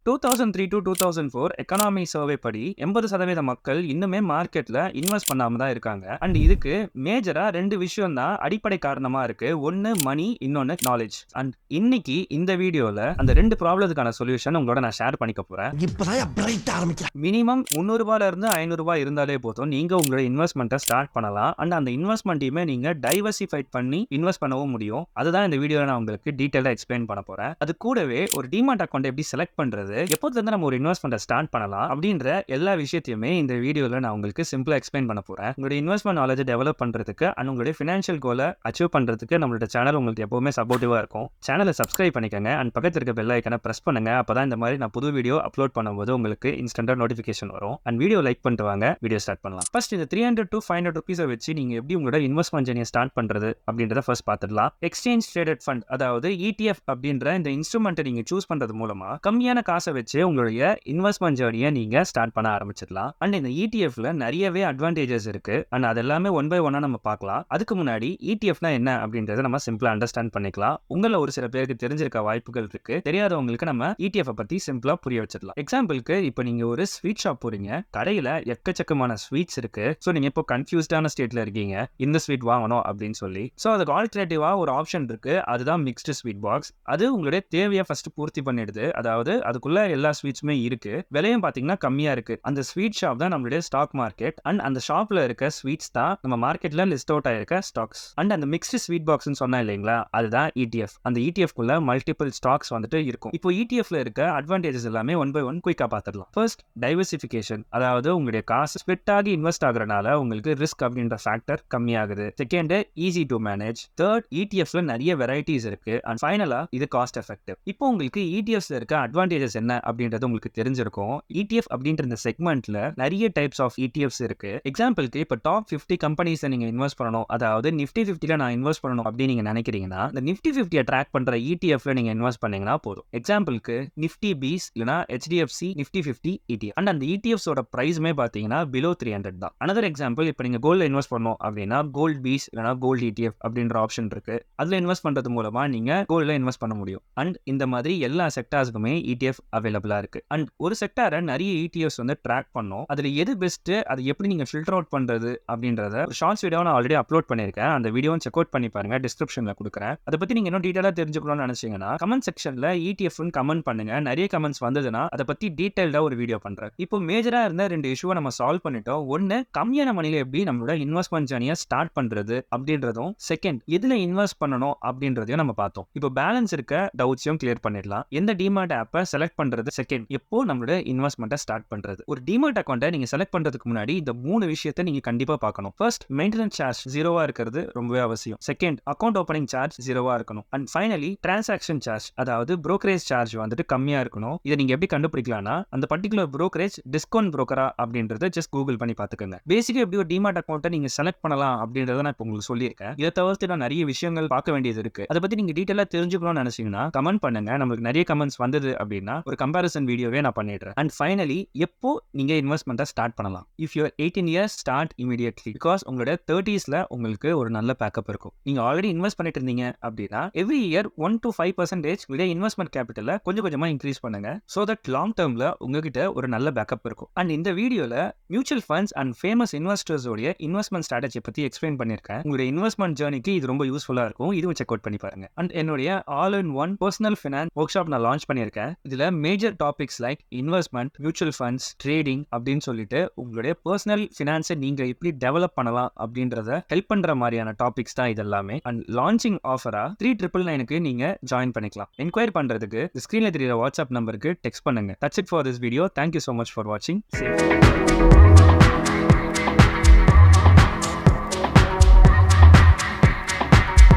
2003 to 2004 economy survey படி 80% மக்கள் இன்னுமே மார்க்கெட்ல இன்வெஸ்ட் பண்ணாம தான் இருக்காங்க. அண்ட் இதுக்கு மேஜரா 2 விஷயம் தான் அடிப்படை காரணமா இருக்கு. ஒன்னு மணி, இன்னொன்னு நாலேஜ். அண்ட் இன்னைக்கு இந்த வீடியோல அந்த 2 ப்ராப்ளத்துக்கான சொல்யூஷன் உங்களோட நான் ஷேர் பண்ணிக்க போறேன். மினிமம் 300 ரூபாயில இருந்து 500 ரூபாய் இருந்தாலே போதும் நீங்க உங்களோட இன்வெஸ்ட்மெண்ட்டை ஸ்டார்ட் பண்ணலாம். அண்ட் அந்த இன்வெஸ்ட்மெண்ட்டையுமே நீங்க டைவர்சிஃபைட் பண்ணி இன்வெஸ்ட் பண்ணவும் முடியும். அதுதான் இந்த வீடியோல நான் உங்களுக்கு டீடைலா எக்ஸ்பிளைன் பண்ண போறேன். அது கூடவே ஒரு டிமாட் அக்கௌண்ட் எப்படி செலக்ட் பண்றது, எப்போதுல இருந்து நம்ம ஒரு இன்வெஸ்ட்மெண்ட் ஸ்டார்ட் பண்ணலாம் அப்படின்ற எல்லா விஷயத்தையுமே இந்த வீடியோல நான் உங்களுக்கு சிம்பிளா எக்ஸ்பிளைன் பண்ண போறேன். உங்களுடைய இன்வெஸ்ட்மெண்ட் நாலேஜ் டெவலப் பண்றதுக்கு அண்ட் உங்களுடைய ஃபினான்ஷியல் கோலை அச்சீவ் பண்றதுக்கு நம்மளோட சேனல் உங்களுக்கு எப்பவுமே சப்போர்ட்டிவா இருக்கும். சேனலை சப்ஸ்கிரைப் பண்ணிக்கங்க அண்ட் பக்கத்துல இருக்க பெல் ஐக்கனை பிரஸ் பண்ணுங்க. அப்பதான் இந்த மாதிரி நான் புது வீடியோ அப்லோட் பண்ணும்போது உங்களுக்கு இன்ஸ்டன்டா நோட்டிபிகேஷன் வரும். அண்ட் வீடியோ லைக் பண்ணிட்டு வாங்க, வீடியோ ஸ்டார்ட் பண்ணலாம். ஃபர்ஸ்ட் இந்த 300 to 500 ரூபீஸை வச்சு நீங்க எப்படி உங்களோட இன்வெஸ்ட்மெண்ட் ஜர்னியை ஸ்டார்ட் பண்றது அப்படின்றத ஃபர்ஸ்ட் பார்த்துடலாம். எக்ஸ்சேஞ்ச் ட்ரேடட் ஃபண்ட், அதாவது ETF அப்படின்ற இந்த இன்ஸ்ட்ருமெண்ட்டை நீங்க சூஸ் பண்றது மூலமா கம்மியான காசை வச்சு உங்களுடைய இன்வெஸ்ட்மெண்ட் ஜர்னியை நீங்க ஸ்டார்ட் பண்ண ஆரம்பிச்சிடலாம். அண்ட் இந்த ETFல நிறையவே அட்வான்டேஜஸ் இருக்கு. அண்ட் அது எல்லாமே ஒன் பை ஒன்னா நம்ம பார்க்கலாம். அதுக்கு முன்னாடி ETFனா என்ன அப்படின்றத நம்ம சிம்பிளா அண்டர்ஸ்டாண்ட் பண்ணிக்கலாம். உங்கள ஒரு சில பேருக்கு தெரிஞ்சிருக்க வாய்ப்புகள் இருக்கு. தெரியாதவங்களுக்கு நம்ம ETF பத்தி சிம்பிளா புரிய வச்சிடலாம். எக்ஸாம்பிளுக்கு இப்போ நீங்க ஒரு ஸ்வீட் ஷாப் போறீங்க, கடையில எக்கச்சக்கமான ஸ்வீட்ஸ் இருக்கு. ஸோ நீங்க இப்போ கன்ஃபியூஸ்டான ஸ்டேட்ல இருக்கீங்க, இந்த ஸ்வீட் வாங்கணும் அப்படின்னு சொல்லி. ஸோ அதுக்கு ஆல்டர்னேட்டிவா ஒரு ஆப்ஷன் இருக்கு, அதுதான் மிக்ஸ்டு ஸ்வீட் பாக்ஸ். அது உங்களுடைய தேவையை ஃபர்ஸ்ட் பூர்த்தி பண்ணிடுது. அதாவது அதுக்குள்ள எல்லா ஸ்வீட்ஸுமே இருக்கு, விலையும் பாத்தீங்கன்னா கம்மியா இருக்கு. அந்த ஸ்வீட் ஷாப் தான் நம்மளுடைய ஸ்டாக் மார்க்கெட். அண்ட் அந்த ஷாப்ல இருக்க ஸ்வீட்ஸ் தான் நம்ம மார்க்கெட்ல லிஸ்ட் அவுட் ஆயிருக்க ஸ்டாக்ஸ். அண்ட் அந்த மிக்ஸ்டு ஸ்வீட் பாக்ஸ் சொன்னா இல்லைங்களா, அதுதான் ETF. அந்த ETF குள்ள மல்டிபிள் ஸ்டாக்ஸ் வந்துட்டு இருக்கும். இப்போ ETFல இருக்க அட்வான்டேஜஸ் எல்லாமே ஒன் பை ஒன் குயிக்கா பார்த்துடலாம். ஃபர்ஸ்ட், டைவர்சிஃபிகேஷன், அதாவது உங்களுடைய காசு ஸ்பிட் ஆகி இன்வெஸ்ட் ஆகுறதுனால உங்களுக்கு ரிஸ்க் அப்படின்ற ஃபேக்டர் கம்மியாகுது. Second, easy to manage. Third, ETFல நிறைய வெரைட்டிஸ் இருக்கு. அண்ட் ஃபைனலா இது காஸ்ட் எஃபெக்டிவ். இப்போ உங்களுக்கு ETFஸ்ல இருக்க அட்வான்டேஜஸ் என்ன அப்படின்றது உங்களுக்கு தெரிஞ்சிருக்கும். ETF அப்படின்ற இந்த செக்மெண்ட்ல நிறைய டைப்ஸ் ஆஃப் ETFs இருக்கு. எக்ஸாம்பிளுக்கு இப்போ டாப் 50 கம்பெனிஸ் நீங்க இன்வெஸ்ட் பண்ணணும், அதாவது நிஃப்டி 50ல நான் இன்வெஸ்ட் பண்ணணும் அப்படின்னு நீங்க நினைக்கிறீங்கன்னா இந்த நிஃப்டி 50 ட்ராக் பண்ற ETFல நீங்க இன்வெஸ்ட் பண்ணீங்கன்னா போதும். எக்ஸாம்பிளுக்கு நிஃப்டி பீஸ் இல்லனா HDFC நிஃப்டி 50 ETF. அண்ட் அந்த ETFs ஓட பிரைஸ்மே பாத்தீங்கன்னா பிலோ 300 தான். அனதர் எக்ஸாம்பிள், இப்போ நீங்க கோல்ட்ல இன்வெஸ்ட் பண்ணணும் அப்படின்னா கோல்ட் பீஸ் இல்லனா கோல்ட் ETF அப்படின்ற ஆப்ஷன் இருக்கு. அதுல இன்வெஸ்ட் பண்றது மூலமா நீங்க கோல்ட்ல இன்வெஸ்ட் பண்ண முடியும். அண்ட் இந்த மாதிரி எல்லா செக்டார்ஸ்க்குமே ETF அவைலபிளா இருக்கு. அண்ட் ஒரு செக்டாரை நிறைய ETFs வந்து ட்ராக் பண்ணோம். அதுல எது பெஸ்ட், அது எப்படி நீங்க ஃபில்டர் அவுட் பண்றது அப்படின்றத ஒரு ஷார்ட்ஸ் வீடியோ நான் ஆல்ரெடி அப்லோட் பண்ணிருக்கேன். அந்த வீடியோவை செக் அவுட் பண்ணி பாருங்க, டிஸ்கிரிப்ஷன்ல கொடுக்குறேன். அதை பத்தி நீங்க இன்னும் டீடைலா தெரிஞ்சுக்கணும்னு நினைச்சீங்கன்னா கமெண்ட் செக்ஷன்ல ETF கமெண்ட் பண்ணுங்க. நிறைய கமெண்ட்ஸ் வந்ததுன்னா அதை பத்தி டீடைல்டா ஒரு வீடியோ பண்றேன். இப்போ மேஜரா இருந்த 2 இஷ்யூவை நம்ம சால்வ் பண்ணிட்டோம். ஒன்னு, கம்மியான மணில எப்படி நம்மளோட இன்வெஸ்ட்மெண்ட் ஜர்னியை ஸ்டார்ட் பண்றது அப்படின்றதும், செகண்ட், எதுல இன்வெஸ்ட் பண்ணணும் அப்படின்றதையும் நம்ம பார்த்தோம். இப்போ பேலன்ஸ் இருக்க டவுட்ஸையும் கிளியர் பண்ணிடலாம். எந்த டிமாட் ஆப்பை செலக்ட் பண்றது, செகண்ட், எப்போ நம்மளோட இன்வெஸ்ட்மெண்ட்டை ஸ்டார்ட் பண்றது. ஒரு டிமாட் அக்கௌண்ட்டை நீங்க செலக்ட் பண்றதுக்கு முன்னாடி இந்த 3 விஷயத்தை நீங்க கண்டிப்பா பார்க்கணும். ஃபர்ஸ்ட், மெயின்டெனன்ஸ் சார்ஜ் 0வா இருக்கிறது ரொம்பவே அவசியம். செகண்ட், அக்கௌண்ட் ஓப்பனிங் சார்ஜ் 0வா இருக்கணும். அண்ட் ஃபைனலி, டிரான்சாக்ஷன் சார்ஜ், அதாவது புரோக்கரேஜ் சார்ஜ் வந்துட்டு கம்மியா இருக்கணும். இதை நீங்க எப்படி கண்டுபிடிக்கலாம்னா அந்த பர்டிகுலர் புரோக்கரேஜ் டிஸ்கவுண்ட் புரோக்கரா அப்படின்றத ஜஸ்ட் கூகுள் பண்ணி பாத்துக்கோங்க. பேசிக்கா எப்படி ஒரு டிமாட் அக்கௌண்ட்டை நீங்க செலக்ட் பண்ணலாம் அப்படின்றத நான் இப்போ உங்களுக்கு சொல்லியிருக்கேன். இதை தவிர்த்து நான் நிறைய விஷயங்கள் பார்க்க வேண்டியது இருக்கு. அதை பத்தி நீங்க டீடைலா தெரிஞ்சுக்கணும்னு நினைச்சீங்கன்னா கமெண்ட் பண்ணுங்க. நமக்கு நிறைய கமெண்ட்ஸ் வந்தது அப்படின்னா ஒரு கம்பேரிசன் வீடியோவே நான் பண்ணிடுறேன். அண்ட் ஃபைனலி, எப்போ நீங்க இன்வெஸ்ட்மெண்ட்டை ஸ்டார்ட் பண்ணலாம்? If you are 18 years, start immediately. Because உங்களோட 30sல உங்களுக்கு ஒரு நல்ல பேக்கப் இருக்கும். நீங்க ஆல்ரெடி இன்வெஸ்ட் பண்ணிட்டு இருந்தீங்க அப்படின்னா எவ்ரி இயர் 1 to 5% உங்களுடைய இன்வெஸ்ட்மெண்ட் கேபிட்டலை கொஞ்சம் கொஞ்சமா இன்க்ரீஸ் பண்ணுங்க. சோ தட் லாங் டேர்ம்ல உங்ககிட்ட ஒரு நல்ல பேக்கப் இருக்கும். அண்ட் இந்த வீடியோல mutual funds and famous investors உடைய இன்வெஸ்ட்மெண்ட் ஸ்ட்ராட்டஜி பத்தி எக்ஸ்பிளைன் பண்ணிருக்கேன். உங்களுடைய இன்வெஸ்ட்மெண்ட் ஜர்னிக்கு இது ரொம்ப யூஸ்ஃபுல்லா இருக்கும். இதுவும் செக் அவுட் பண்ணி பாருங்க. அண்ட் என்னுடைய all in one personal finance work shop நான் லான்ச் பண்ணியிருக்கேன். இதுல major topics like investment, mutual funds, trading அப்படின்னு சொல்லிட்டு உங்களுடைய பர்சனல் ஃபினான்ஸை நீங்க எப்படி டெவலப் பண்ணலாம் அப்படின்றத ஹெல்ப் பண்ற மாதிரியான டாபிக்ஸ் தான் இதெல்லாமே. அண்ட் லான்ச்சிங் ஆஃபரா 399க்கு நீங்க ஜாயின் பண்ணிக்கலாம். என்கொயரி பண்றதுக்கு ஸ்கிரீன்ல தெரியுற வாட்ஸ்அப் நம்பருக்கு டெக்ஸ்ட் பண்ணுங்க. That's it for this video. Thank you so much for watching.